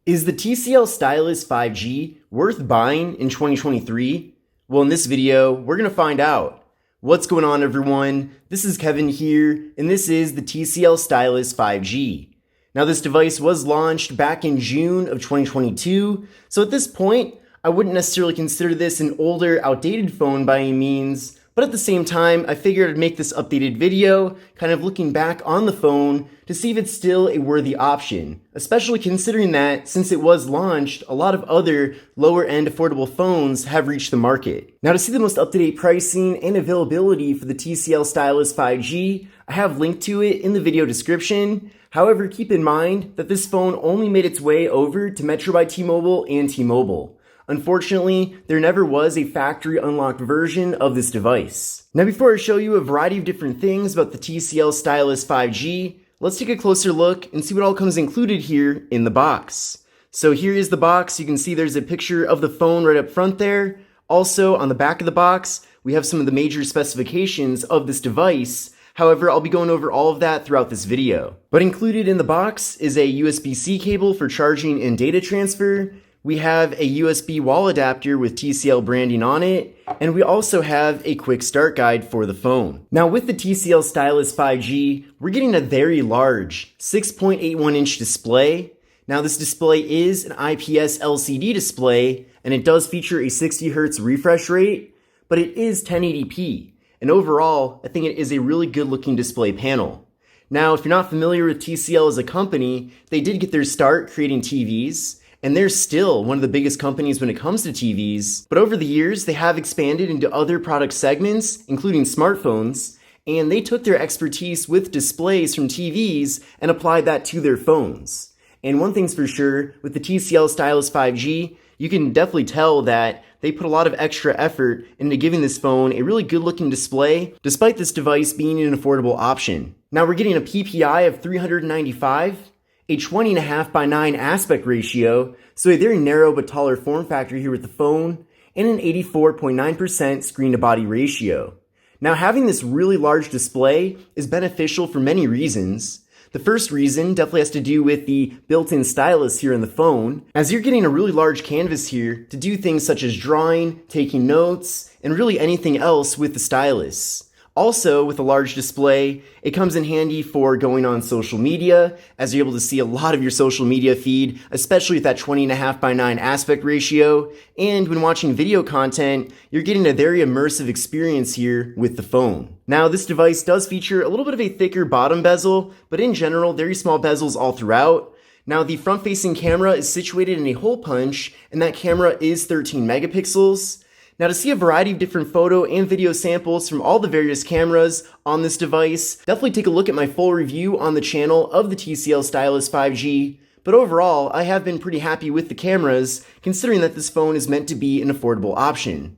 Is the TCL Stylus 5G worth buying in 2023? Well, in this video, we're going to find out. What's going on, everyone? This is Kevin here, and this is the TCL Stylus 5G. Now, this device was launched back in June of 2022, so at this point, I wouldn't necessarily consider this an older, outdated phone by any means, but at the same time, I figured I'd make this updated video, kind of looking back on the phone to see if it's still a worthy option, especially considering that since it was launched, a lot of other lower-end affordable phones have reached the market. Now, to see the most up-to-date pricing and availability for the TCL Stylus 5G, I have linked to it in the video description. However, keep in mind that this phone only made its way over to Metro by T-Mobile and T-Mobile. Unfortunately, there never was a factory unlocked version of this device. Now, before I show you a variety of different things about the TCL Stylus 5G, let's take a closer look and see what all comes included here in the box. So here is the box. You can see there's a picture of the phone right up front there. Also, on the back of the box, we have some of the major specifications of this device. However, I'll be going over all of that throughout this video. But included in the box is a USB-C cable for charging and data transfer. We have a USB wall adapter with TCL branding on it, and we also have a quick start guide for the phone. Now, with the TCL Stylus 5G, we're getting a very large 6.81-inch display. Now, this display is an IPS LCD display, and it does feature a 60 Hz refresh rate, but it is 1080p. And overall, I think it is a really good-looking display panel. Now, if you're not familiar with TCL as a company, they did get their start creating TVs, and they're still one of the biggest companies when it comes to TVs. But over the years, they have expanded into other product segments, including smartphones, and they took their expertise with displays from TVs and applied that to their phones. And one thing's for sure, with the TCL Stylus 5G, you can definitely tell that they put a lot of extra effort into giving this phone a really good looking display, despite this device being an affordable option. Now, we're getting a PPI of 395, a 20.5:9 aspect ratio, so a very narrow but taller form factor here with the phone, and an 84.9% screen-to-body ratio. Now, having this really large display is beneficial for many reasons. The first reason definitely has to do with the built-in stylus here in the phone, as you're getting a really large canvas here to do things such as drawing, taking notes, and really anything else with the stylus. Also, with a large display, it comes in handy for going on social media, as you're able to see a lot of your social media feed, especially with that 20.5:9 aspect ratio. And when watching video content, you're getting a very immersive experience here with the phone. Now, this device does feature a little bit of a thicker bottom bezel, but in general, very small bezels all throughout. Now, the front-facing camera is situated in a hole punch, and that camera is 13 megapixels. Now, to see a variety of different photo and video samples from all the various cameras on this device, definitely take a look at my full review on the channel of the TCL Stylus 5G. But overall, I have been pretty happy with the cameras, considering that this phone is meant to be an affordable option.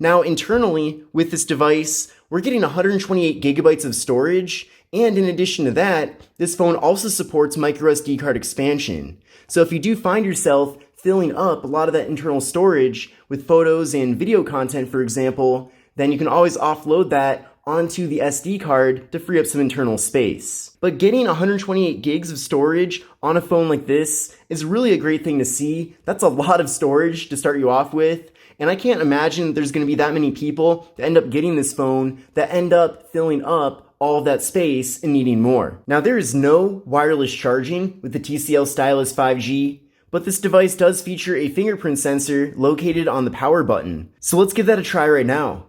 Now, internally, with this device, we're getting 128 gigabytes of storage, and in addition to that, this phone also supports microSD card expansion. So if you do find yourself filling up a lot of that internal storage with photos and video content, for example, then you can always offload that onto the SD card to free up some internal space. But getting 128 gigs of storage on a phone like this is really a great thing to see. That's a lot of storage to start you off with. And I can't imagine there's going to be that many people that end up getting this phone that end up filling up all of that space and needing more. Now, there is no wireless charging with the TCL Stylus 5G, but this device does feature a fingerprint sensor located on the power button. So let's give that a try right now.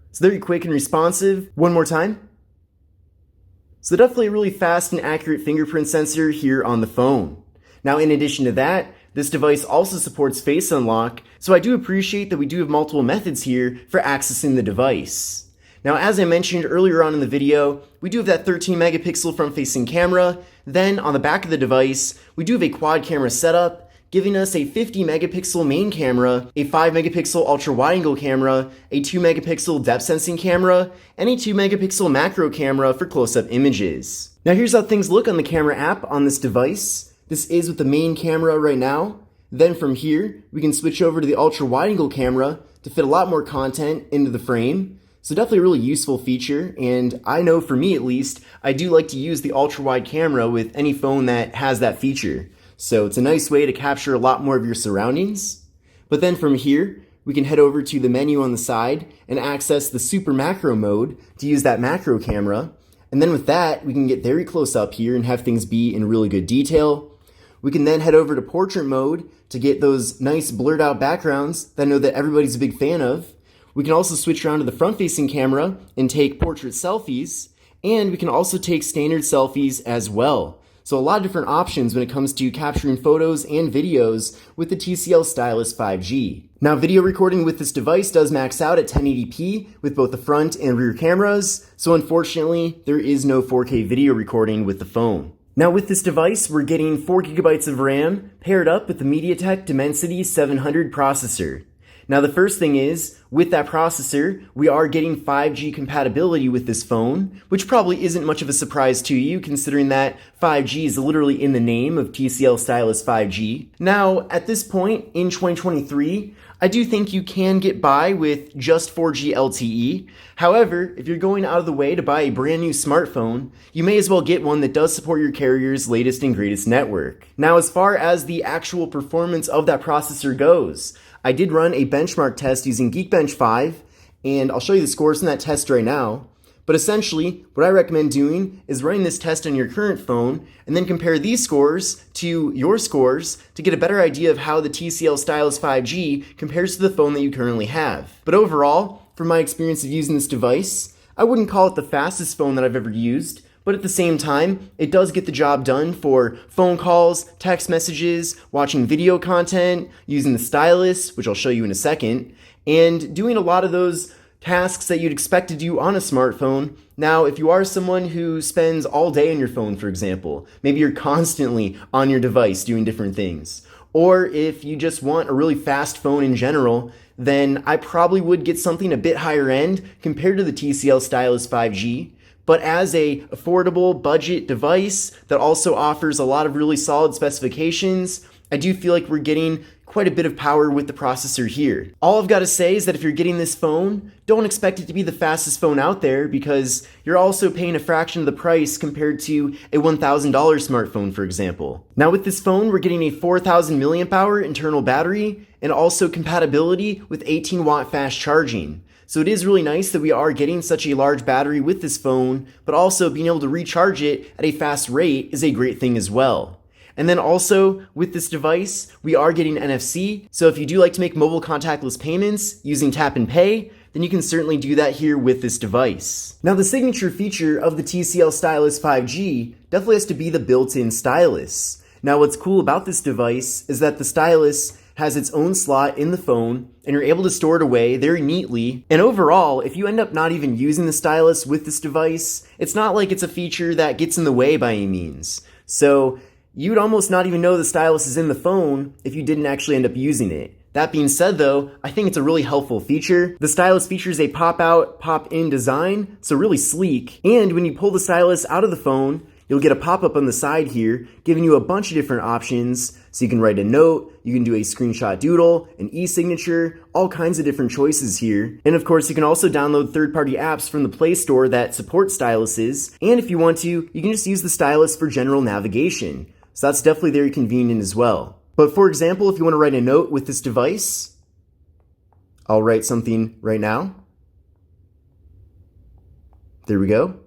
It's very quick and responsive. One more time. So definitely a really fast and accurate fingerprint sensor here on the phone. Now, in addition to that, this device also supports face unlock, so I do appreciate that we do have multiple methods here for accessing the device. Now, as I mentioned earlier on in the video, we do have that 13 megapixel front-facing camera. Then on the back of the device, we do have a quad camera setup, giving us a 50 megapixel main camera, a 5 megapixel ultra wide angle camera, a 2 megapixel depth sensing camera, and a 2 megapixel macro camera for close-up images. Now, here's how things look on the camera app on this device. This is with the main camera right now. Then from here, we can switch over to the ultra wide angle camera to fit a lot more content into the frame. So definitely a really useful feature, and I know for me at least, I do like to use the ultra-wide camera with any phone that has that feature. So it's a nice way to capture a lot more of your surroundings. But then from here, we can head over to the menu on the side and access the super macro mode to use that macro camera. And then with that, we can get very close up here and have things be in really good detail. We can then head over to portrait mode to get those nice blurred out backgrounds that I know that everybody's a big fan of. We can also switch around to the front facing camera and take portrait selfies. And we can also take standard selfies as well. So a lot of different options when it comes to capturing photos and videos with the TCL Stylus 5G. Now, video recording with this device does max out at 1080p with both the front and rear cameras, so unfortunately, there is no 4K video recording with the phone. Now, with this device, we're getting 4GB of RAM paired up with the MediaTek Dimensity 700 processor. Now, the first thing is, with that processor, we are getting 5G compatibility with this phone, which probably isn't much of a surprise to you, considering that 5G is literally in the name of TCL Stylus 5G. Now, at this point in 2023, I do think you can get by with just 4G LTE. However, if you're going out of the way to buy a brand new smartphone, you may as well get one that does support your carrier's latest and greatest network. Now, as far as the actual performance of that processor goes, I did run a benchmark test using Geekbench 5, and I'll show you the scores from that test right now. But essentially, what I recommend doing is running this test on your current phone and then compare these scores to your scores to get a better idea of how the TCL Stylus 5G compares to the phone that you currently have. But overall, from my experience of using this device, I wouldn't call it the fastest phone that I've ever used, but at the same time, it does get the job done for phone calls, text messages, watching video content, using the stylus, which I'll show you in a second, and doing a lot of those tasks that you'd expect to do on a smartphone. Now, if you are someone who spends all day on your phone, for example, maybe you're constantly on your device doing different things, or if you just want a really fast phone in general, then I probably would get something a bit higher end compared to the TCL Stylus 5G. But as a affordable budget device that also offers a lot of really solid specifications, I do feel like we're getting quite a bit of power with the processor here. All I've got to say is that if you're getting this phone, don't expect it to be the fastest phone out there because you're also paying a fraction of the price compared to a $1,000 smartphone, for example. Now with this phone, we're getting a 4,000 milliamp hour internal battery and also compatibility with 18 watt fast charging. So it is really nice that we are getting such a large battery with this phone, but also being able to recharge it at a fast rate is a great thing as well. And then also with this device, we are getting NFC. So if you do like to make mobile contactless payments using tap and pay, then you can certainly do that here with this device. Now the signature feature of the TCL Stylus 5G definitely has to be the built-in stylus. Now what's cool about this device is that the stylus has its own slot in the phone and you're able to store it away very neatly. And overall, if you end up not even using the stylus with this device, it's not like it's a feature that gets in the way by any means. So you'd almost not even know the stylus is in the phone if you didn't actually end up using it. That being said though, I think it's a really helpful feature. The stylus features a pop-out, pop-in design, so really sleek. And when you pull the stylus out of the phone, you'll get a pop-up on the side here, giving you a bunch of different options. So you can write a note, you can do a screenshot doodle, an e-signature, all kinds of different choices here. And of course, you can also download third-party apps from the Play Store that support styluses. And if you want to, you can just use the stylus for general navigation. So that's definitely very convenient as well. But for example, if you want to write a note with this device, I'll write something right now. There we go.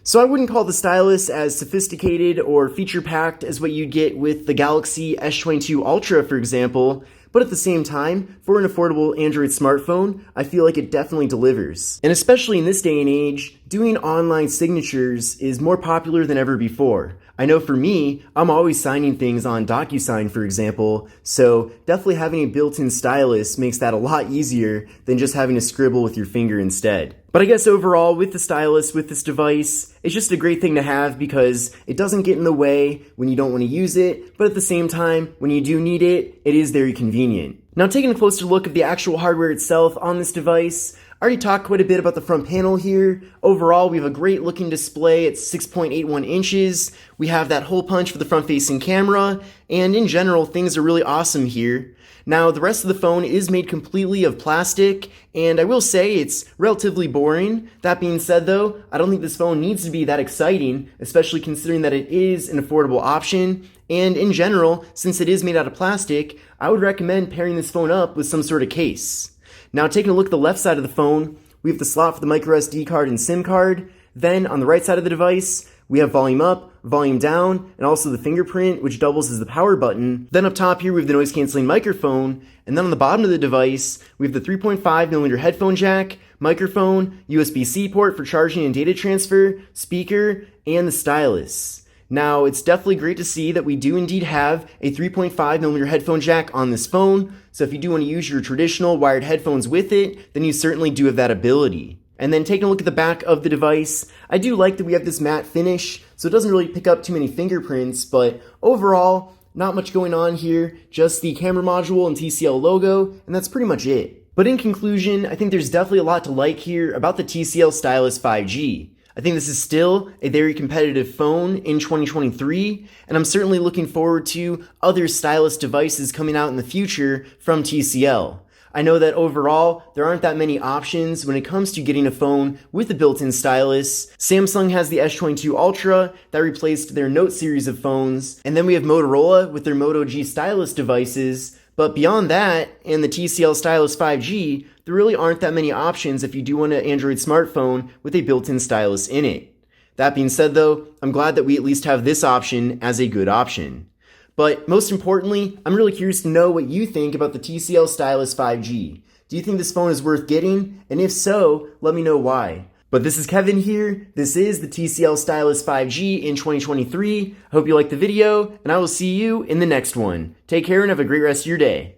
So I wouldn't call the stylus as sophisticated or feature-packed as what you'd get with the Galaxy S22 Ultra, for example, but at the same time, for an affordable Android smartphone, I feel like it definitely delivers. And especially in this day and age, doing online signatures is more popular than ever before. I know for me, I'm always signing things on DocuSign, for example, so definitely having a built-in stylus makes that a lot easier than just having to scribble with your finger instead. But I guess overall, with the stylus, with this device, it's just a great thing to have because it doesn't get in the way when you don't want to use it, but at the same time, when you do need it, it is very convenient. Now taking a closer look at the actual hardware itself on this device, I already talked quite a bit about the front panel here. Overall, we have a great looking display. It's 6.81 inches. We have that hole punch for the front facing camera, and in general, things are really awesome here. Now, the rest of the phone is made completely of plastic, and I will say it's relatively boring. That being said though, I don't think this phone needs to be that exciting, especially considering that it is an affordable option. And in general, since it is made out of plastic, I would recommend pairing this phone up with some sort of case. Now, taking a look at the left side of the phone, we have the slot for the microSD card and SIM card. Then on the right side of the device, we have volume up, volume down, and also the fingerprint, which doubles as the power button. Then up top here, we have the noise canceling microphone. And then on the bottom of the device, we have the 3.5mm headphone jack, microphone, USB-C port for charging and data transfer, speaker, and the stylus. Now, it's definitely great to see that we do indeed have a 3.5mm headphone jack on this phone. So if you do want to use your traditional wired headphones with it, then you certainly do have that ability. And then taking a look at the back of the device, I do like that we have this matte finish, so it doesn't really pick up too many fingerprints, but overall, not much going on here, just the camera module and TCL logo, and that's pretty much it. But in conclusion, I think there's definitely a lot to like here about the TCL Stylus 5G. I think this is still a very competitive phone in 2023, and I'm certainly looking forward to other stylus devices coming out in the future from TCL. I know that overall, there aren't that many options when it comes to getting a phone with a built-in stylus. Samsung has the S22 Ultra that replaced their Note series of phones, and then we have Motorola with their Moto G stylus devices. But beyond that, and the TCL Stylus 5G, there really aren't that many options if you do want an Android smartphone with a built-in stylus in it. That being said though, I'm glad that we at least have this option as a good option. But most importantly, I'm really curious to know what you think about the TCL Stylus 5G. Do you think this phone is worth getting? And if so, let me know why. But this is Kevin here. This is the TCL Stylus 5G in 2023. I hope you liked the video, and I will see you in the next one. Take care and have a great rest of your day.